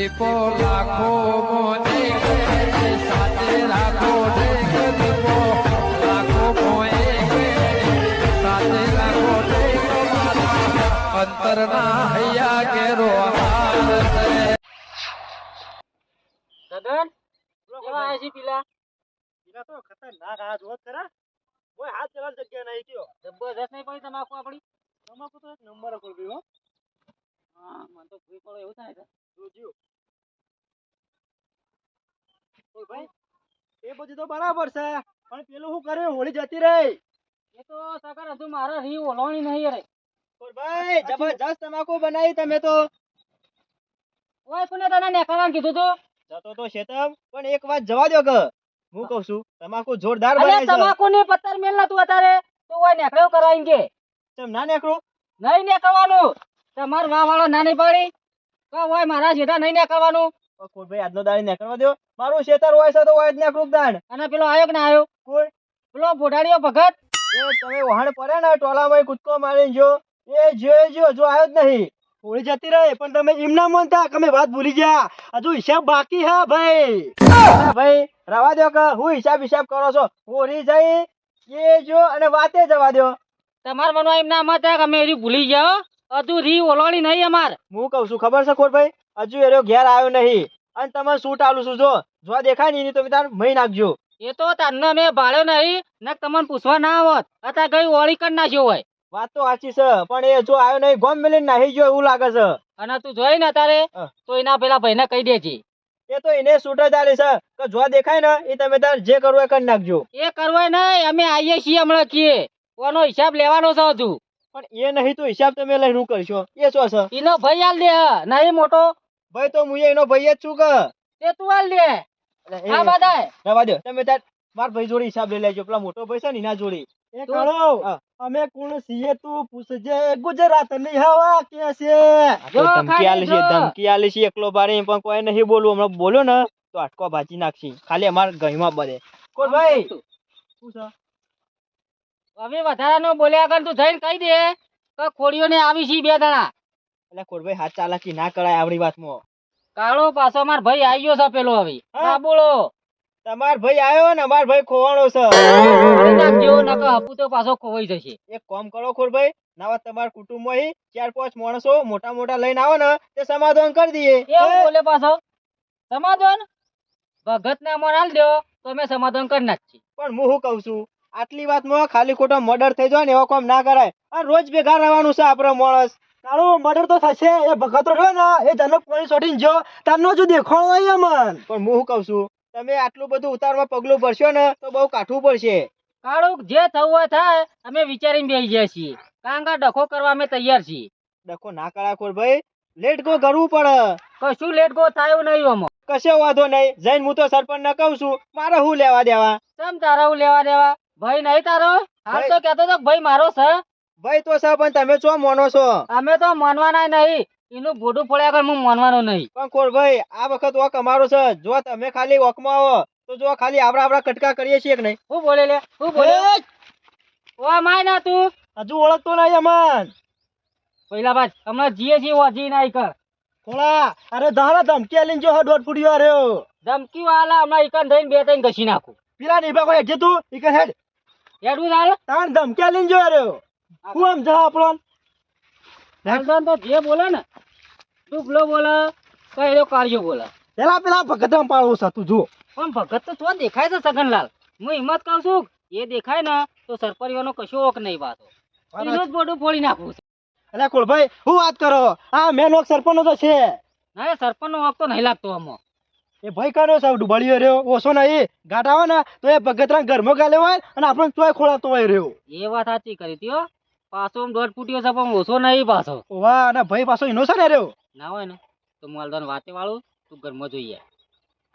દીપો લાખો મોને સાથે રાખો દીપો લાખો મોએ સાથે રાખો અંતરના હૈયા કેરો ગગન કેવા આયા છે પીલા તો ખતરનાક આ જોત ખરા કોઈ હાથ ચલાવવાની જગ્યા નહીં કયો જબરદસ્ત નહીં પડી તમાકુ આપડી તમાકુ તો એક નંબર પર ગયો હા મને તો ભૂઈ પડે એવું થાય છે જોજો ઓય ભાઈ એ બધું તો બરાબર છે પણ પેલું શું કરે હોળી જતી રહી એ તો સકર હજુ મારા રી ઓલવાની નહીં રે ઓય ભાઈ જબરજસ્ત તમાકુ બનાવી તમે તો ઓય કોને તને નેકળવાનું કીધું તું જતો તો શેતમ પણ એક વાત જવા દો કે હું કહું છું તમાકુ જોરદાર અરે બનાવી છે તમાકુ ની પત્તર મેલ ના તું અત્યારે તું ઓય નેકળ્યો કરાવીને કે ચમ ના નેકરો નહીં નેકળવાનું તમાર વાહ વાળો ના નહીં પાડી તો ઓય મારા જેઠા નહીં નેકળવાનું કોઈ ભાઈ આજનો દાડી નેકરવા દો મારું શેતર હોય છે તો હોય જ નેકરું દાણ અને પેલો આયો કે ના આયો કોઈ પેલો બોડાડીઓ ભગત એ તમે વહાણ પડે ને ટોલામાં કૂદકો મારીને જો એ જો આવ્યો જ નહીં હોળી જતી રહે પણ તમે એમ ના માનતા કે અમે વાત ભૂલી ગયા હજુ હિસાબ બાકી હા ભાઈ ભાઈ રવા દો કે હું હિસાબ કરો છો હોળી જઈ એ જો અને વાતે જવા દો તમાર મનો એમ ના મત કે અમે એરી ભૂલી જાઓ હજુ રી ઓલવાની નહીં અમાર હું કહું છું ખબર છે ખોરભાઈ હજુ એરો ઘેર આવ્યો નહીં અને તમે શૂટ આલું છું જો દેખાય નહીં તો તાર મહી નાખજો એ તો તને મેં ભાળ્યો નહીં ને તમને પૂછવા ના આવત અત્યારે ગઈ ઓળી કરી નાખ્યો હોય વાત તો સાચી છે પણ એ જો આવ્યો નહીં ગોમ મેલીને નાહી ગયો એવું લાગે છે અને તું જોઈ ને તારે તો એના પેલા ભાઈને કહી દેજે એ તો એને શૂટ જ આલી છે કે જો દેખાય ને એ તમે તાર જે કરવું એ કરી નાખજો એ કરવાય નહીં અમે આવીએ છીએ હમણાં કીએ કોનો હિસાબ લેવાનો છે હજુ પણ એ નહીં તો હિસાબ તમે લઈને શું કરશો એ શું છે એનો ભાઈ હાલ દે નહીં મોટો ભાઈ તો હું એનો ભાઈ જ છું કે તે તું હાલ દે હા બધાય રવા દો તમે તાર માર ભાઈ જોડે હિસાબ લઈ લેજો પેલા મોટો ભાઈ છે ને એના જોડે એ કાળો અમે કોણ છીએ તું પૂછજે ગુજરાત ની હવા કે છે જો ધમકી આલી છે ખાલી ધમકી આલી છે એકલો બારે પણ કોઈ નહીં બોલવું હમણાં બોલ્યો ને તો આટકો ભાજી નાખશી ખાલી અમાર ગહીમાં બધે કોણ ભાઈ શું છે હવે વધારાનો બોલ્યા આગળ તું જઈને કહી દે કે ખોડીઓને આવી છે બે જણા એટલે કોરભાઈ હાથ ચાલાકી ના કરાય આવડી વાતમાં કાળો પાછો માર ભાઈ આવ્યો છે પેલો હવે હા? ના બોલો તમાર ભાઈ આવ્યો ને અમાર ભાઈ ખોવાણો છે ખોઈ નાખજો નકર હપુ તો પાછો ખોવાઈ જશે એક કામ કરો ખોરભાઈ નાવા તમારા કુટુંબમાં 4-5 માણસો મોટા લઈને આવો ને તે સમાધાન કરી દઈએ એવું બોલે પાછો સમાધાન ભગત ને અમાર હાલ દો તો અમે સમાધાન કરી નાખીએ પણ હું શું કહું છું આટલી વાતમાં ખાલી ખોટો મર્ડર થઈ જાય ને એવો કામ ના કરાય આ રોજ ભેગા રહેવાનું છે આપણો માણસ કાળું મર્ડર તો થશે એ ભગતો રહ્યો ને એ જનક પોલીસ છોડીને જો તારનો જો દેખાણો હોય મન પણ હું શું કહું છું તમે આટલું બધું ઉતારમાં પગલું ભરશો ને તો બહુ કાઠું પડશે કાળું જે થવું હોય થાય અમે વિચારીને બેસી ગયા છીએ કારણ કે ડખો કરવા અમે તૈયાર છીએ ડખો ના કરા ખોર ભાઈ લેટ ગો કરવું પડે કશું લેટ ગો થાય નહીં આમાં કશો વાંધો નહીં જઈને હું તો સરપંચ ને કહું છું મારે હું લેવા દેવા કેમ તારા હું લેવા દેવા ભાઈ નહીં તારો હાલ તો કહેતો તો ભાઈ મારો છે ભાઈ તો સર પણ તમે શું માનો છો અમે તો માનવાના નહીં એનું ભોડું પડ્યા આગળ હું માનવાનો નહીં પણ ખોર ભાઈ આ વખત વોક અમારો છે જો તમે ખાલી વોકમાં આવો તો જો ખાલી આપડા કટકા કરીએ છીએ કે નહીં હું બોલે લે હું બોલે ઓ માય ના તું હજુ ઓળખતો નહીં અમન પહેલા બાદ હમણાં જીએ છીએ વાજી નાઈ કર થોડા અરે ધારા ધમકી આલીને જો દોઢ ફૂટ્યો રહ્યો ધમકી વાલા હમણાં ઈકન થઈને બે ત્રણ ઘસી નાખું પેલા નહીં ભાઈ હેઠે તું ઈકન હેડ હેડું ચાલ તાણ ધમકી આલીને જો રહ્યો હું આમ જા આપણો નાલદન તો જે બોલે ને ડૂબલો બોલે કઈ રો કાર્યો બોલે પેલા ભગતમ પાડવું છે તું જો પણ ભગત તો તો દેખાય છે સગનલાલ હું હિંમત કહું છું એ દેખાય ને તો સરપરીઓનો કશો ઓક નહીં પાછો એનું જ બોડું ફોડી નાખવું છે એટલે કોળભાઈ હું વાત કરો આ મેન ઓક સરપંચ તો છે ના સરપંચ નો ઓક તો નહીં લાગતો આમાં એ ભાઈ કાનો સાવ ડુબાડ્યો રહ્યો ઓછો નહીં ઘાટ આવે ને તો એ ભગતરા ઘરમાં ગાલે હોય અને આપણને ચોય ખોળાતો હોય રહ્યો એ વાત સાચી કરી ત્યો પાછો દોઢ ફૂટ્યો છે પણ ઓછો નહીં પાછો વાહ અને ભાઈ પાછો એનો છે ને રહ્યો ના હોય ને તો માલદાન વાતે વાળું તું ઘરમાં જોઈએ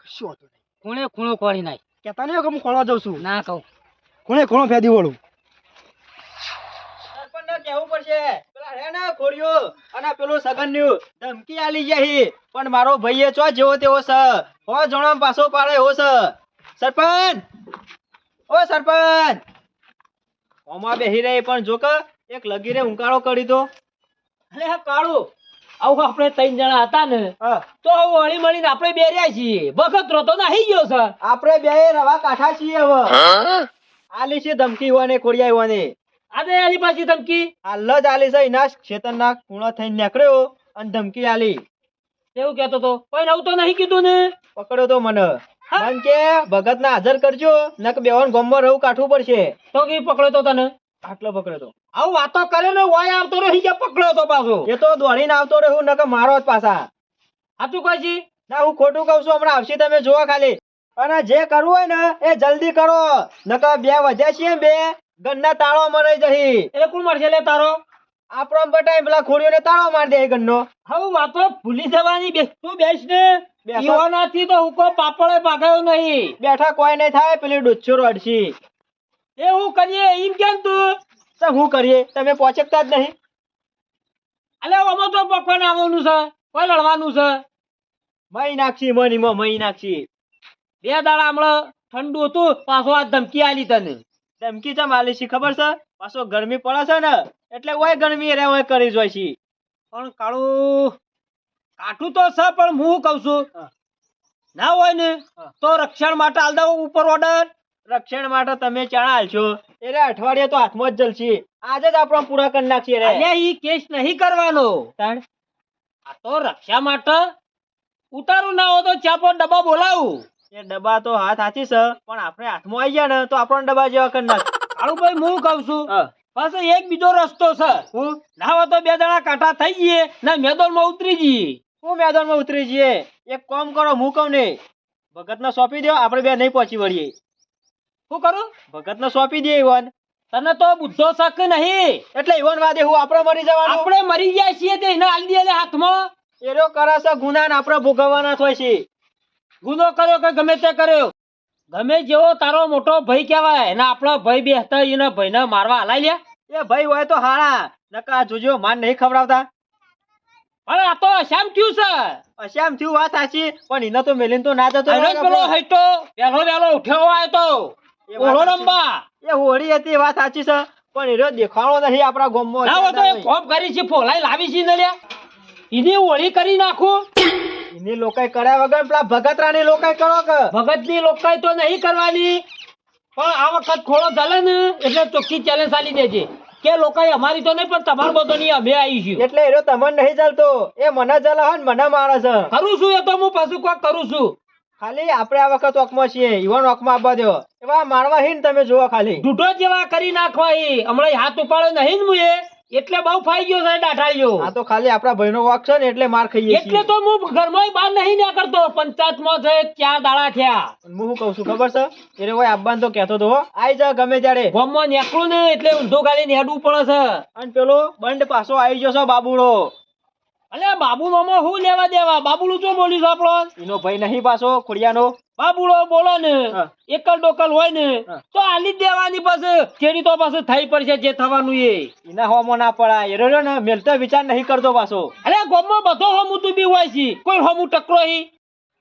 કશું હતું નહીં ખૂણે ખૂણો ખોળી નાખ કહેતા નહીં કે હું ખોળવા જાઉં છું ના કહું ખૂણો ફેદી વળું સરપંચને કહેવું પડશે પેલા હે ને ખોડિયો અને પેલું સગન્યું ધમકી આલી જાય પણ મારો ભાઈએ ચો જેવો તેવો છે હો જણો પાછો પાડે એવો છે સરપંચ ઓ સરપંચ ઓમાં બેહી રહે પણ જો કે એક લગીરે ઉંકાળો કરી દો અલે હા કાળું આવું આપણે 3 જણા હતા ને હા તો વળી મળીને આપણે બે રહ્યા છીએ. બખતરો તો નાહી ગયો છે. આપણે બે રવા કાઠા છીએ હવે આલી છે ધમકી હોને ખોડિયા હોને આજે આલી પાછી ધમકી હાલ જ આલી છે એના ખેતરના ખૂણો થઈને નીકળ્યો અને ધમકી આલી એવું કહેતો તો કોઈ નવું તો નહીં કીધું ને. પકડ્યો તો મને મન કે ભગત ના હાજર કરજો નક બેવાન ગોમમાં રહું કાઠવું પડશે તો કે પકડ્યો તો તને આટલો પકડ્યો તો આવું વાતો કરે ને વાય આવતો રહી ગયા પકડ્યો તો પાછો. એ તો દોડીને આવતો રહ્યો નક મારો જ પાછા સાચું કહે છે. ના હું ખોટું કહું છું હમણાં આવશે તમે જોવો ખાલી અને જે કરવું હોય ને એ જલ્દી કરો નકર બે વધ્યા છીએ બે ગન્ના તાળો મરાઈ જહી એટલે કોણ મળશે લે તારો આપણો બટાઈ પેલા ખોડીઓને તાળો માર દે ગન્નો હવે વાતો ભૂલી જવાની તું બેસ ને બેસો. ઈવાનાથી તો હુકો પાપડે પાકાયો નહીં. બેઠા કોઈ નહીં થાય પેલી ડુચ્ચો રડશી એ હું કરીએ એમ કેમ તું તો હું કરીએ તમે પહોંચતા જ નહીં અલે આમાં તો પકવાન આવવાનું છે કોઈ લડવાનું છે. મહી નાખશી મનીમાં મહી નાખશી 2 દાડા હમણાં ઠંડુ હતું પાછો આ ધમકી આલી તને. ધમકી ચમ આલી છે ખબર છે પાછો ગરમી પડે છે ને એટલે ઓય ગરમી રે ઓય કરી જોઈ છે પણ કાળું કાઠું તો છે પણ હું કઉ છું ના હોય ને તો રક્ષણ માટે આલ દઉં ઉપર ઓર્ડર. રક્ષણ માટે તમે ચણા હાલશો એટલે અઠવાડિયે તો હાથમાં જ જલશે આજે જ આપણો પૂરા કરી નાખીએ રે અલ્યા ઈ કેસ નહીં કરવાનો. તાણ આ તો રક્ષા માટે ઉતારું ના હોય તો ચાપો ડબ્બા બોલાવું. એ ડબ્બા તો હાથ હાચી છે પણ આપણે હાથમાં આવી ગયા ને તો આપણો ડબ્બા જેવા કરી નાખ કાળુભાઈ હું કઉ છું હા. પાછો એક બીજો રસ્તો છે. હું ના હોય તો 2 જણા કાંઠા થઈ જઈએ ના મેદાનમાં ઉતરી જઈએ. હું મેદાનમાં ઉતરી જઈએ એક કામ કરો હું કહું ને ભગત ને સોંપી દો આપણે બે નહીં પહોંચી વળીએ શું કરું ભગત ને સોંપી દે ઈવન તને તો બુદ્ધો શક નહીં. એટલે ઈવન વાદે હું આપણે મરી જવાનું આપણે મરી ગયા છીએ તે એને આલી દે લે હાથમાં. એરો કરે છે ગુના ને આપણે ભોગવવાના થાય છે ગુનો કર્યો કે ગમે તે કર્યો ગમે જેવો તારો મોટો ભાઈ કહેવાય અને આપણો ભાઈ બે હતા એના ભાઈને મારવા હલાઈ લ્યા. એ ભાઈ હોય તો હારા નકા જોજો માન નહીં ખવડાવતા પણ આ તો શામ થયું છે. અશ્યામ થયું વાત સાચી પણ એને તો મેલીને તો ના જતો આનો જ પેલો હઈટો વહેલો ઉઠ્યો હોય તો એ વાત ઓળો સાચી. રંબા એ હોળી હતી વાત સાચી છે પણ એનો દેખાણો નહીં આપણા ગામમાં ના હોય તો એક કોપ કરી છે ફોલાઈ લાવી છે ને લ્યા એની ઓળી કરી નાખું. એની લોકાઈ કર્યા વગર પેલા ભગતરાની લોકાઈ કરો કે ભગતની લોકાઈ તો નહીં કરવાની પણ આ વખત ખોળો ચાલે ને એટલે ચોખ્ખી ચેલેન્જ આલી દેજે કે લોકાઈ અમારી તો નહીં પણ તમાર બધોની અમે આવીશું. એટલે એનો તમને નહીં ચાલતો એ મને ચાલે હે ને મને મારે છે કરું છું એ તો હું પાછું કોક કરું છું. ખાલી આપણે આ વખત ઓકમાં છીએ ઈવન ઓકમાં આપવા દો એવા મારવા હી ને તમે જુઓ ખાલી ઢૂંઢો જેવા કરી નાખવા ઈ. હમણાં હાથ ઉપાડ્યો નહીં ને મુએ એટલે બહુ ફાઈ ગયો છે ડાઠાળ્યો. આ તો ખાલી આપણા ભાઈનો વાક છે ને એટલે માર ખાઈએ એટલે છીએ તો હું ઘરમાં બહાર નહીં ના કરતો. પંચાયતમાં છે 4 દાડા થયા હું શું કહું છું ખબર છે એને કોઈ આપવાનું તો કહેતો તો હો. આઈ જા ગમે ત્યારે ગામમાં નીકળું ને એટલે ઊંધો ગાલી હેડવું પડે છે. અને પેલો બંધ પાછો આવી ગયો છે બાબુડો અલે બાબુલોમાં શું લેવા દેવા બાબુલું શું બોલ્યું છે આપણો એનો ભાઈ નહીં પાછો ખોડિયાનો બાબુડો બોલો ને હા. એકલ ડોકલ હોય ને હા. તો આલી જ દેવાની પછી ચેડી તો પાછું થઈ પડશે જે થવાનું એ. એના હોમો ના પડાય એ રહ્યો ને મેલતો વિચાર નહીં કરતો પાછો અરે ગામમાં બધો હમું તું બી હોય છે કોઈ હમું ટકરો હી.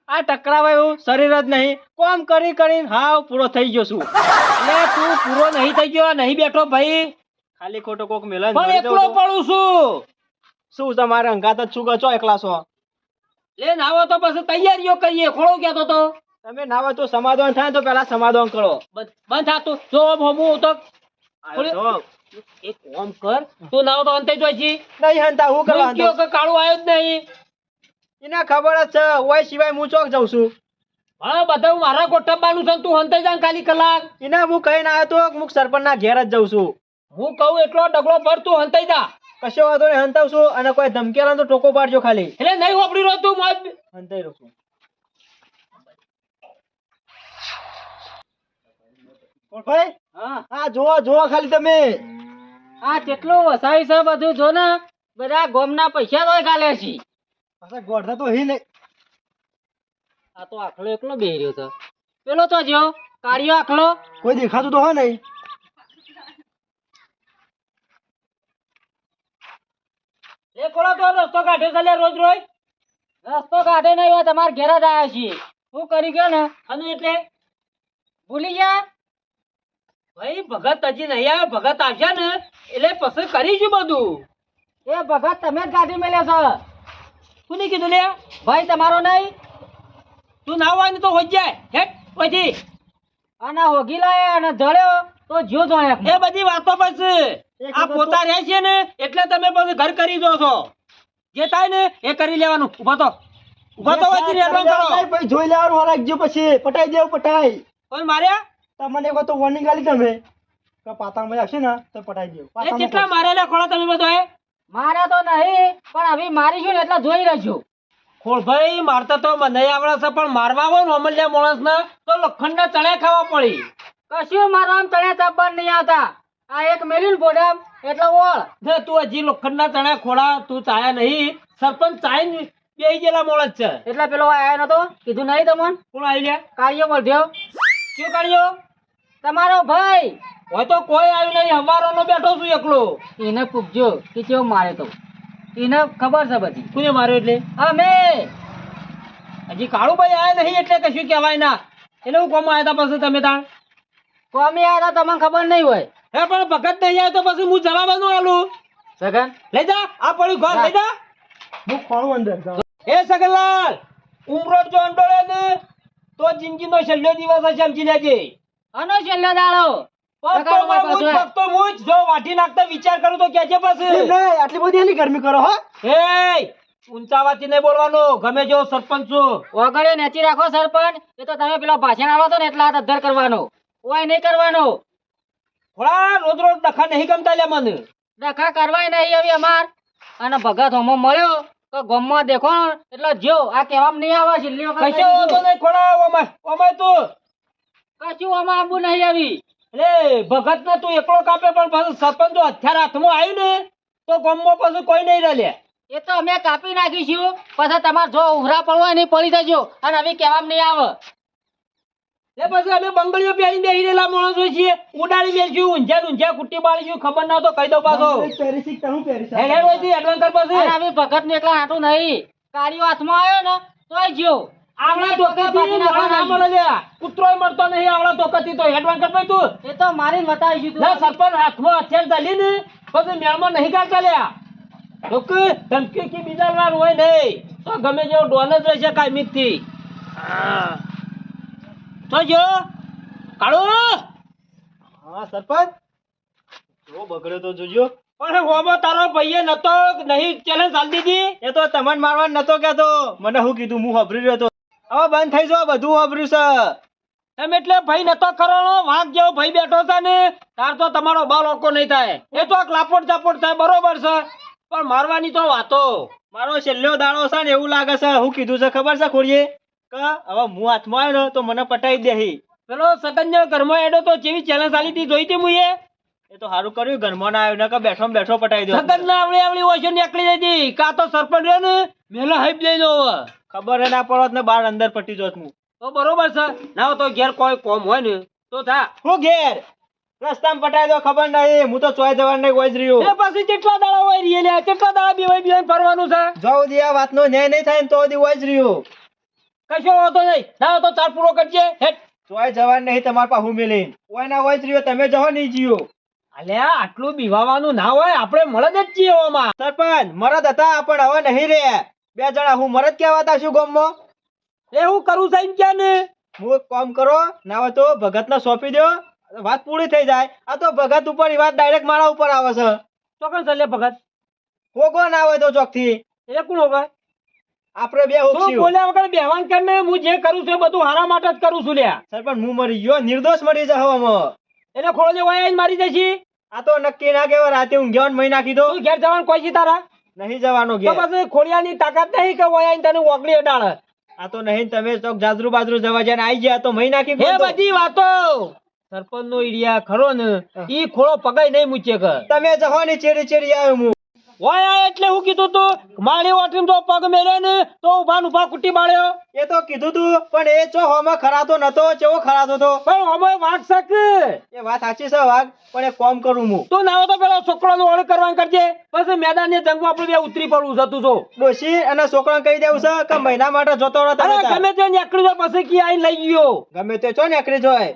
આ ટકરાવાયું શરીર જ નહીં કોમ કરી કરીને હાવ પૂરો થઈ ગયો છું અલે તું પૂરો નહીં થઈ ગયો નહીં બેઠો ભાઈ ખાલી ખોટો કોક મેલન પણ એકલો પડું છું. શું તમારે અંગાત જ શું છો એકલા છો લે નાવો તો પછી તૈયારીઓ કરીએ ખોળો કહેતો તો તમે નાવા તો સમાધાન થાય તો પેલા સમાધાન કરો બંધ થાતું જો હમું તો આયો છો. એક કામ કર તું નાવો તો અંતે જોઈ છી નહીં હંતા હું કરવા કયો કે કાળું આવ્યો જ નહીં. એને ખબર જ છે ઓય સિવાય હું ચોક જાઉં છું હા બધા મારા કોઠાબાનું છે ને તું હંતે જા ખાલી કલાક. એને હું કહીને આવ્યો તો મુક સરપંચ ના ઘેર જ જાઉં છું હું કહું એટલો ડગલો ભર તું હંતાઈ જા. કશો વાંધો નહીં હંતાવ છું અને કોઈ ધમકેલા તો ટોકો પાડજો ખાલી એટલે નહીં વાપરી રહ્યો તું મોજ. હંતાઈ રહું છું ભાઈ હા હા જોવો ખાલી તમે આ કેટલું વસાવી છે બધું જો ને બધા ગોમના પૈસા તો ગાલે છે. પાછા ગોઠા તો હી નહીં આ તો આખલો એકલો બેહી રહ્યો છે પેલો તો જો કાળિયો આખલો કોઈ દેખાતું તો હોય નહીં એ ખોળો તો રસ્તો કાઢે છે લે રોજ રોજ. રસ્તો કાઢે નહીં હોય તમારે ઘેર જ આવ્યા છીએ શું કરી ગયો ને અને એટલે ભૂલી જા ભાઈ ભગત હજી નહીં આવે ભગત આવશે ને એટલે પછી કરીશું બધું. એ ભગત તમે જ કાઢી મેલ્યો છો કોને કીધું લે ભાઈ તમારો નહીં તું ના હોય ને તો હોઈ જાય હેટ પછી અને હોગી લાયા અને જળ્યો તો જો જોયા એ બધી વાતો પછી આ પોતા રહે છે ને એટલે તમે બધું ઘર કરી દો છો જે થાય ને એ કરી લેવાનું ઉભા તો વજીર એડવાન્સ કરો ભાઈ જોઈ લેવાનું હરાકજો પછી પટાઈ દેવું પટાઈ કોઈ માર્યા તમને એક વાર તો warning આલી તમે કે પાતામાં આવશે ને તો પટાઈ દેવું એ કેટલા મારેલા ખોળા તમે બધાએ મારા તો નહીં પણ હવે મારીશું ને એટલે જોઈ રહેજો ખોળભાઈ મારતા તો મને આવડે છે પણ મારવા હોય ને અમલ્યા માણસ ને તો લોખંડના ચણા ખાવા પડી કશું મારા આમ ચણ્યા ચાપવા નહીં આવતા આ એક મેલ્યું બોડમ એટલે ઓળ ને તું હજી લોખંડના ચણા ખોળા તું ચાયા નહીં સરપંચ ચાઈને બેહી ગયેલા માણસ છે એટલે પેલો આયો નતો કીધું નહીં તમને કોણ આવી લે કાળિયો મળ્યો શું કાઢ્યો તમારો ભાઈ હોય તો કોઈ આવ્યું નહીં હવારો નો બેઠો છું એકલો એને પૂછજો કે કેવો મારે તો એને ખબર છે બધી કોને માર્યો એટલે અમે હજી કાળુભાઈ આયા નહીં એટલે કશું કહેવાય ના એટલે હું કોમ આવ્યા હતા પછી તમે તાણ કોમી આવ્યા તા તમને ખબર નહીં હોય હે પણ ભગત નહીં આવ્યો તો પછી હું જવાબ આલું સગન લઈ જા આ પડ્યું ઘર લઈ જા હું ખોળું અંદર જાઉં. એ સગનલાલ ઉમરો જો અંડોળે ને તો જિંદગીનો છેલ્લો દિવસ હશે સમજી લેજે અનો છેલ્લો દાડો ભક્તોમાં મુજ, ભક્તો મુજ. જો વાઢી નાખતા વિચાર કરું તો કેજે એમ પછી નહીં, આટલી બધી એની ગરમી કરો હો એ ઊંચા વાથી નહીં બોલવાનું ગમે જેવો સરપંચ છું વગડે નેચી રાખો સરપંચ એ તો તમે પેલો ભાષણ આલો તો ને એટલા હાથ અદ્ધર કરવાનો ઓય નહીં કરવાનો થોડા રોજ રોજ ડખા નહીં ગમતા લે મને ડખા કરવાય નહીં હવે અમાર અને ભગત હોમો મળ્યો તો ગમમાં દેખો એટલે જો આ કહેવામાં નહીં આવે છેલ્લી વખત કશો હોતો નહીં ખોડા ઓમાય ઓમાય તું કશું આમાં આબુ નહીં આવી એટલે ભગત ને તું એકલો કાપે પણ પાછું સરપંચ જો હથિયાર હાથમાં આવ્યું ને તો ગમમાં પાછું કોઈ નહીં રહે એ તો અમે કાપી નાખીશું પછી તમારે જો ઉભરા પડવા નહીં પડી જજો અને હવે કહેવામાં નહીં આવે એ પછી અમે બંગડીઓ પહેરીને બેહી રહેલા માણસો છીએ ઉડાડી બેસ્યું ઊંઝા કુટ્ટી બાળીશું ખબર ના તો કહી દઉં પાછો પહેરી શીખતા હું પહેરી હેડ હેડ હોયથી એડવાન્સ કર અને પછી હવે ભગત ને એકલા હાટું નહીં કાળીઓ હાથમાં આવ્યો ને તોય જ્યો આવડા ધોકાથી મારા ના મળે લે કૂતરોય મળતો નહીં આવડા ધોકાથી તો એડવાન્સ કર ભાઈ તું એ તો મારીને બતાવીશું ના તું સરપંચ હાથમાં હથિયાર ચાલી ને પછી મેળમાં નહીં કાઢતા લ્યા લોકો ધમકી કી બીજા વાર હોય નહીં તો ગમે જેવો ડોન જ રહેશે કાયમી થી તો જો કાળુ હા સરપંચ જો બગડ્યો તો જોજો પણ હોમો તારો ભાઈએ નતો નહીં ચેલેન્જ આલ દીધી એ તો તમને મારવા નતો કહેતો મને શું કીધું હું હબરી રહ્યો તો હવે બંધ થઈ જાઓ બધું હબર્યું છે એમ એટલે ભાઈ નતો કરવાનો વાઘ જેવો ભાઈ બેઠો છે ને તાર તો તમારો બાલ ઓકો નહીં થાય એ તો લાપોટ ચાપોટ થાય બરોબર છે પણ મારવાની તો વાતો મારો છેલ્લો દાડો છે ને એવું લાગે છે હું કીધું છે ખબર છે ખોડીએ કે હવે હું હાથમાં આવ્યો ને તો મને પટાઈ દેહી પેલો સગન ઘરમાં એડો તો જેવી ચેલેન્જ આલી હતી જોઈ હતી મુએ એ તો સારું કર્યું ઘરમાં ના આવ્યો ને કે બેઠો ને બેઠો પટાઈ દો સગન ના આવડી ઓછો નીકળી જતી કા તો સરપંચ રહ્યો ને મેલો હાઈપ લઈ લો ખબર હે ના પડત ને બાર અંદર પટી જોત હું તો બરોબર છે ના હોય તો ઘેર કોઈ કોમ હોય ને તો થા હું ઘેર રસ્તામાં પટાઈ દો ખબર નહીં હું તો ચોય જવાનું નહીં કોઈ જ રહ્યો એ પછી કેટલા દાડા હોય રીએ કેટલા દાડા બીવાય ફરવાનું છે જો દી આ વાતનો ન્યાય નહીં થાય ને તો દી કોઈ જ રહ્યો કશો હોતો નહીં ના હોય તો ચાર પૂરો કરજે હેટ ચોય જવાનું નહીં તમારે પાહુ મેલી કોઈ ના કોઈ જ રહ્યો તમે જહો નહીં જીઓ અલ્યા આટલું બીવાવાનું ના હોય આપણે મળે જ છીએ ઓમાં સરપંચ મરદ હતા પણ હવે નહીં રે બે જણા હું મરદ કહેવાતા છું ગામમાં એ હું કરું સાહેબ ક્યાં ને હું એક કામ કરો ના હોય તો ભગત ને સોંપી દો વાત પૂરી થઈ જાય આ તો ભગત ઉપર વાત ડાયરેક્ટ મારા ઉપર આવે છે તો કણ ચાલે ભગત હોગો ના હોય તો ચોકથી એ કોણ હોગા આપણે બે તું હોગશું બોલ્યા વગર બેવાન કરીને હું જે કરું છું એ બધું હારા માટે જ કરું છું લ્યા સરપંચ હું મરી ગયો નિર્દોષ મરી જા હવામાં એટલે ખોળે વાય મારી જશી આ તો નક્કી ના કેવા રાતે ઊંઘ્યા મહી નાખી દો તું ઘેર જવાનું કોઈ છે તારા નહીં જવાનો તો ઘેર પછી ખોળિયાની તાકાત નહીં કે વાય તને ઓગળી અડાળ આ તો નહીં તમે ચોક જાજરૂ બાજરૂ જવા જાય ને આઈ ગયા તો મહી નાખી એ ગયો બધી વાતો સરપંચ નો ઈડિયા ખરો ને ઈ ખોળો પગાઈ નહીં મૂચે કે તમે જવાની ચેડી ચેડી આવ્યો હું વાય એટલે હું કીધું તું માળી વાટીને તો પગ મેલે ને તો ઉભા ને ઉભા કુટી બાળ્યો એ તો કીધું તું પણ એ ચો હોમાં ખરાતો નતો કેવો ખરાતો તો પણ અમે વાંક શક એ વાત સાચી છે વાઘ પણ એક કામ કરું હું તું ના હોય તો પેલો છોકરો નું ઓળખ કરવાનું કરજે પછી મેદાન ની જંગમાં આપણે બે ઉતરી પડવું છે તું જો ડોશી અને છોકરાને કહી દેવું છે કે મહિના માટે જોતો રહો અરે તમે તાર. ગમે તે નીકળી જાય પછી કી આઈને લઈ ગયો ગમે તે ચો નીકળી જોય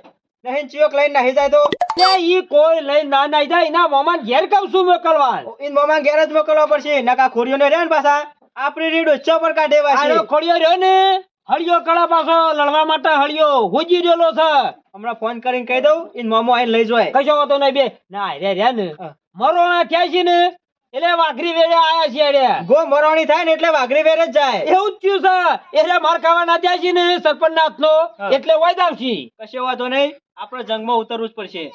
નહીં ચિયોક લઈને નાહી જાય તો ત્યાં ઈ કોઈ લઈ ના નાઈ જાય એના મોમાં ઘેર કહું છું મોકલવા ઈન મામા ઘેર જ મોકલવા પડશે નકા ખોરીઓને રે ને પાછા આપણી રીડ ઓછા પર કાઢે આનો વાસી ખોડિયો રહ્યો ને હળિયો કળા પાછો લડવા માટે હળિયો હોજી રહ્યો છે. હમણાં ફોન કરીને કહી દઉં ઈન મોમો આઈને લઈ જાય કશો વાંધો નહીં બે ના રે રે ને હા. મરો ના થયા છે ને એટલે વાઘરી વેડે આયા છે રે. ગો મરવાની થાય ને એટલે વાઘરી વેર જ જાય એવું જ થયું છે એટલે માર ખાવા ના થયા છે ને સરપંચ ના હાથનો હા. એટલે વાયદા આવશે. કશો વાંધો નહીં આપણે જંગમાં ઉતરવું જ પડશે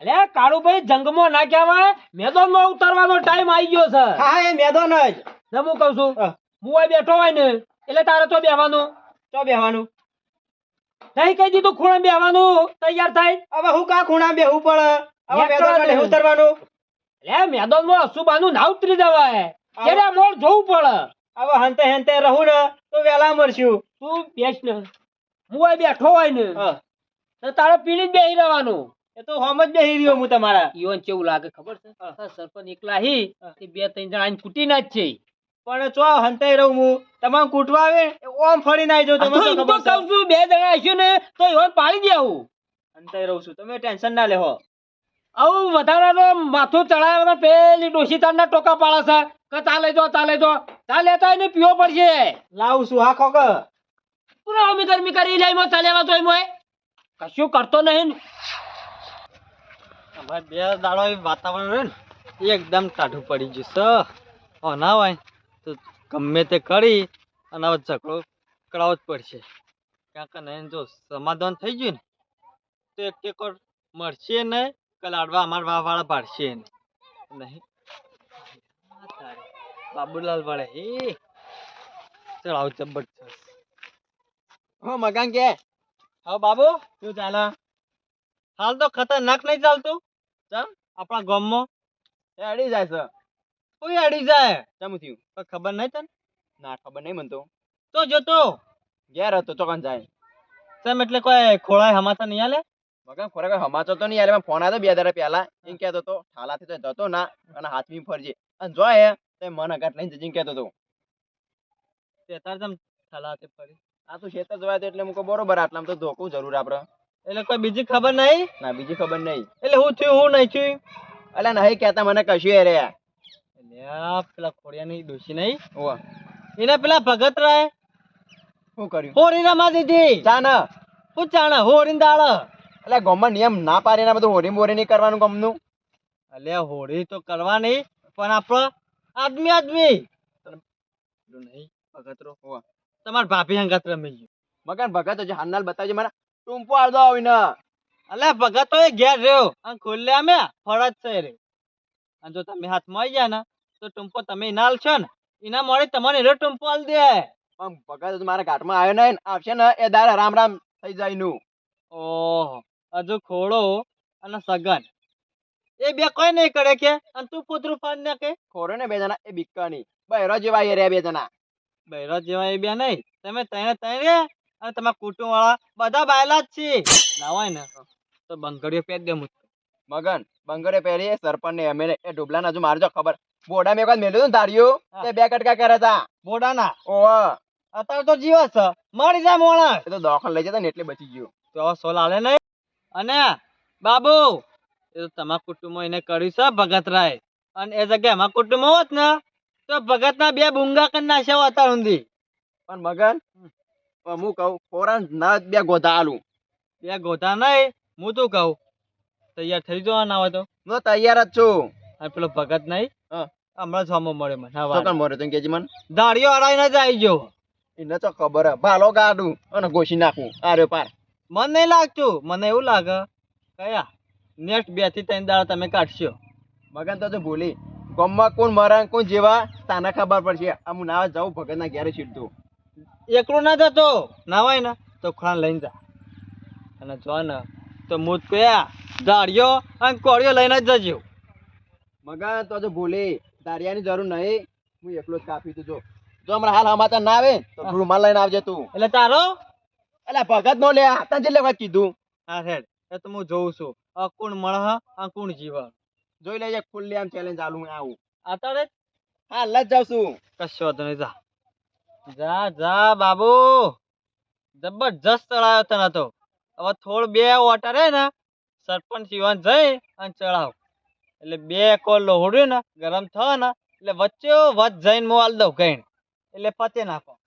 અલે કાળુભાઈ જંગમાં ના કહેવાય મેદાનમાં ઉતરવાનો ટાઈમ આવી ગયો છે. હા એ મેદાન જ ને હું કહું છું હા. હું અહીં બેઠો હોય ને એટલે તારે તો બેવાનું તો બેહવાનું નહીં કહી દીધું ખૂણે બેવાનું તૈયાર થાય. હવે હું કા ખૂણા બેહવું પડે હવે નેકળો મેદાનમાં ને. નહીં ઉતરવાનું એટલે મેદાનમાં અશુબાનું ના ઉતરી જવાય એટલે મોડ જોવું પડે. હવે હંતે હંતે રહું ને તો વેલા મરશું તું બેસ ને હું અહીં બેઠો હોય ને હા. તો તારે પીડી જ બેહી રહેવાનું. એ તો હોમ જ બેહી રહ્યો હું તમારા ઈવન કેવું લાગે ખબર છે સરપંચ એકલા હી તે બે ત્રણ જણા આઈને કૂટી ના જ છે. પણ ચો હંતે રહું હું તમારે કૂટવા આવે એ ઓમ ફરીને આવી જાઉં આ તમને તો તો એમ તો ખબર છે કહું છું બે જણા હશું ને તો ઈવન પાડી દેવું. હંતે રહું છું તમે ટેન્શન ના લેહો આવું વધારાનો માથું ચડાવવા પેલી ડોશી તારના ટોકા પાડે છે કે તા લઈ જો તા લઈ જો તા લેતા હોય ને પીવો પડશે. લાવું છું હા ખોક પૂરો અમી કરી લઈ મો ચા લેવા તો એમ હોય કશું કરતો નહીં ને. અમારે બે દાડો એ વાતાવરણ રહે ને એકદમ ટાઢું પડી ગયું છે ના હોય તો ગમે તે કરી અને હવે ઝઘડો કરાવવો જ પડશે કારણ કે નહીં જો સમાધાન થઈ ગયું ને તો એક ટેકોર મળશે નહીં કે લાડવા અમારા વાળા પાડશે નહીં બાબુલાલ વળે એ ચડાવ જબરજસ્ત હો મકાન કે હા બાબુ શું ચાલે હાલ તો ખતરનાક નહીં ચાલતું ચમ આપણા ગામમાં એ અડી જાય છે કોઈ અડી જાય ચમ થયું તો ખબર નહીં તને ના ખબર નહીં મનતો તો જોતો ઘેર હતો ચોકન જાય તેમ એટલે કોઈ ખોળાય હમાતા નહીં આલે મગન ખોરાક હમાચો તો નહીં યાર ફોન આવ્યો 2 દાડા પહેલા એમ કહેતો તો ઠાલાથી તો જતો ના અને હાથમી ફરજે અને જોય તે મન અગાટ લઈને જજીને કહેતો તો તે તાર તમ થલાતે પડી આ તો ખેતર જોયા તો એટલે મુકો બરોબર આટલામાં તો ધોકું જરૂર આપડે એટલે કોઈ બીજી ખબર નહીં ના બીજી ખબર નહીં એટલે હું થયું હું નહીં થયું અલ્યા નહીં કહેતા મને કશું યાર એટલે આ પેલા ખોડિયાની ડોશી નહીં ઓવા એને પેલા ભગત રાય શું કર્યું હોરી રમા દીધી ચા ના હું ચાણા હોરી દાળ એટલે ગામમાં નિયમ ના પાડી ને બધું હોરી બોરી નહીં કરવાનું ગમનું એટલે હોરી તો કરવાની પણ આપણો આદમી આદમી પેલું નહીં ભગત રો ઓવા તમાર ભાભી હંગાત રમી ગયું મગન ભગત હજી હાલનાલ બતાવજે મને ટૂંપો આલદો આવીને અલે ભગત તો એ ઘેર રહ્યો અને ખોલ્લે અમે ફરજ છે રે અને જો તમે હાથમાં આવી ગયા ને તો ટૂંપો તમે ઇનાલ છો ને એના મળે તમને એનો ટૂંપો આલ દે પણ ભગત હજુ મારા ઘાટમાં આવ્યો નહીં ને આવશે ને એ દાડા રામ રામ થઈ જાય નું ઓહો હજુ ખોડો અને સગન એ બે કોઈ નહીં કરે કે અને તું કૂતરું ફાડ ને કે ખોરો ને બે જણા એ બીકવાની બહેરો જેવા એ રહ્યા બે જણા બૈરા જેવા એ બે નહીં તમે તને તને રે અને તમારા કુટુંબ વાળા બધા બાયલા જ છે ના હોય ને તો બંગડીઓ પહેર દે મું મગન બંગરે પહેરી સરપંચ ને એમને એ ડુબલા હજુ મારજો ખબર બોડા મેં મેલ્યું ને ધાર્યો તે 2 કટકા કરે તા બોડાના ઓહ અત્યારે તો જીવ છે મરી જાય મોણા એ તો દવાખાને લઈ જતા ને એટલે બચી ગયો તો સોલ આલે નહીં અને બાબુ એ તો તમારા કુટુંબમાં એને કર્યું છે ભગત રાય અને એ જગ્યાએ અમારા કુટુંબમાં હોત ને તો ભગતના 2 બુંગા કરી નાખ્યા અત્યાર સુધી પણ મગન હું કહું ખોરા ના 2 ગોધા આલું 2 ગોધા નહીં હું તું કહું તૈયાર થઈ જવા ના હોય તો હું તૈયાર જ છું અને પેલો ભગત નહીં હા. હમણાં જ હમો મળે મને ચોકન મોરે તો કેજી મન દાડીઓ અડાઈને જ આવી ગયો એને તો ખબર હે ભાલો ગાડું અને ગોશી નાખું આરે પાર મને નહીં લાગતું મને એવું લાગે કયા નેક્સ્ટ 2 થી 3 દાડા તમે કાઢશો મગન તો ભૂલી ગામમાં કોણ મરા કોણ જેવા તાને ખબર પડશે આ હું ના જાઉં ભગત ના ઘેરે સીધું એકલો ના જતો ના હોય ને તો ખાન લઈને જા અને જો ને તો મૂત પયા દાડીઓ અને કોળીઓ લઈને જ જજો મગન તો ભૂલી દારિયાની જરૂર નહીં હું એકલો જ કાપી તું જો હમણાં હાલ હમાતા ના આવે તો રૂમાલ લઈને આવજે તું એટલે તારો એટલે ભગત નો લે તને જેટલે વાત કીધું હા હેડ એ તો હું જોઉં છું આ કોણ મળે આ કોણ જીવ જોઈ લેજે ખુલ્લી આમ ચેલેન્જ આલું આવું અત્યારે હાલ જ જાઉં છું કશો વાંધો નહીં જા જા જા બાબુ જબરજસ્ત ચડાયો તને તો હવે થોડ 2 ઓટર હે ને સરપંચ શિવાન જઈ અને ચડાવ એટલે 2 કોલ લોહડ્યું ને ગરમ થાય ને એટલે વચ્ચે વચ જઈને હું આલ દઉં કઈ એટલે પતે નાખો